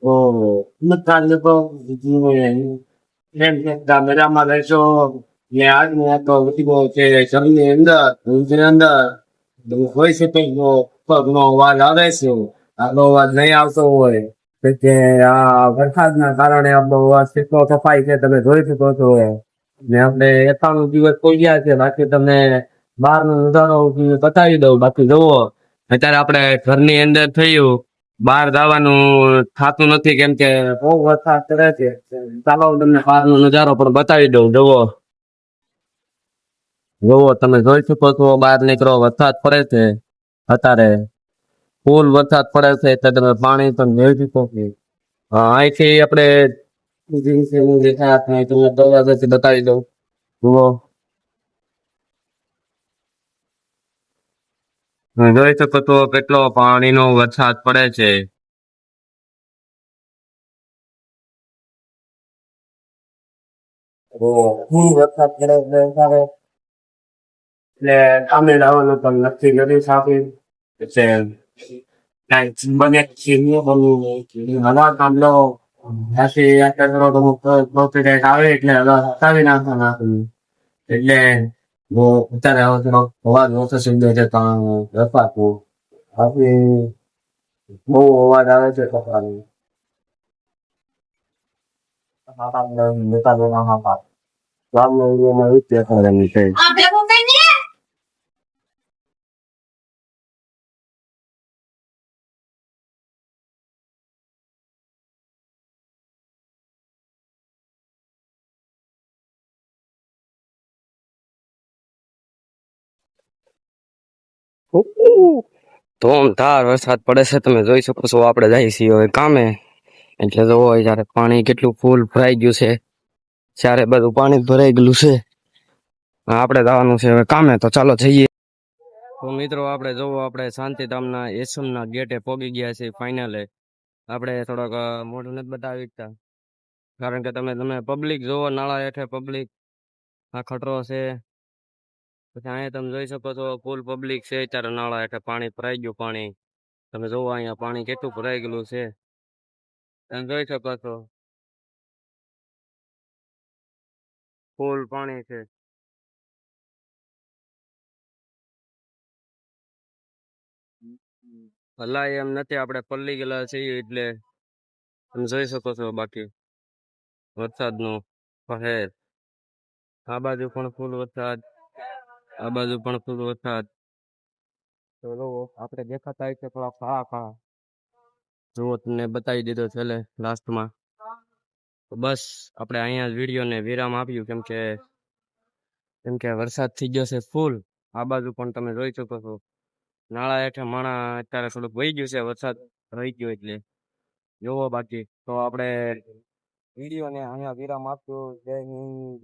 Magkano ba mo yan? Yan, cameraman adesso le armi ecco tipo che camminando camminando poi se tengo no guarda adesso allora નહીં આવતો હોય કે આ વરસાદના કારણે આપણો કેટલો સફાઈ છે તમે જોઈ શકો છો ને આપણે 91 દિવસ કોઈ ગયા છે બાકી તમને બહારનો નજારો બતાવી દઉં બાકી જુઓ અત્યારે આપણે ઘરની અંદર થયું બહાર જવાનું થાતું નથી કેમ કે બહુ વરસાદ પડે છે ચાલો હું તમને બહારનો નજારો પણ બતાવી દઉં જુઓ જુઓ તમે જોઈ શકો છો બહાર નીકળો વરસાદ પડે છે અત્યારે ફૂલ વરસાદ પડે છે એટલે તમે પાણી પણ જોઈ શકો છો અહીંથી આપણે તમને દરવાજાથી બતાવી દઉં જુઓ જોઈ શકો છો કેટલો પાણીનો વરસાદ પડે છે ફૂલ વરસાદ પડે છે એટલે અમે લાવવાનું પણ નક્કી કર્યું સાહેબ એટલે કાંઈ બને છીનવું બનવું હવા કામલો ત્યાંથી અત્યારે અમુક પ્રોફિટ આવે એટલે હવે હટાવી નાખવાના એટલે અત્યારે હવે થોડો અવાજ ઓછો સિંધે છે પણ રપાતું બાકી બહુ અવાજ આવે છે કપડાનો ગામના એરિયામાં એવું જ દેખાડે એમ છે ધોમધાર વરસાદ પડે છે તમે જોઈ શકો છો આપણે જઈએ છીએ હવે કામે એટલે તો હોય જયારે પાણી કેટલું ફૂલ ભરાઈ ગયું છે ત્યારે બધું પાણી ભરાઈ ગયેલું છે આપણે જવાનું છે હવે કામે તો ચાલો જઈએ તો મિત્રો આપણે જોવો આપણે શાંતિધામના એસમના ગેટે પહોંચી ગયા છે ફાઇનલે આપણે થોડોક મોઢું નથી બતાવી શકતા કારણ કે તમે પબ્લિક જોવો નાળા હેઠે પબ્લિક આ ખતરો છે પછી અહીંયા તમે જોઈ શકો છો ફૂલ પબ્લિક છે ત્યારે નાળા હેઠે પાણી ભરાઈ ગયું પાણી તમે જોવો અહીંયા પાણી કેટલું ભરાઈ ગયેલું છે તમે જોઈ શકો છો ફૂલ પાણી છે ભલાઈ એમ નથી આપણે પલ્લી ગયેલા છીએ એટલે તમે જોઈ શકો છો બાકી વરસાદનું કહેર આ બાજુ પણ ફૂલ વરસાદ આ બાજુ પણ ફૂલ વરસાદ તો આપણે દેખાતા હોય છે થોડા ખા ખા જુઓ તમને બતાવી દીધો છેલ્લે લાસ્ટમાં તો બસ આપણે અહીંયા જ વિડીયોને વિરામ આપ્યું કેમ કે વરસાદ થઈ ગયો છે ફૂલ આ બાજુ પણ તમે જોઈ શકો છો નાળા હેઠે માણા અત્યારે થોડુંક વહી ગયું છે વરસાદ રહી ગયો એટલે જોવો બાકી તો આપણે વિડીયોને અહીંયા વિરામ આપ્યો જય હિન્દ.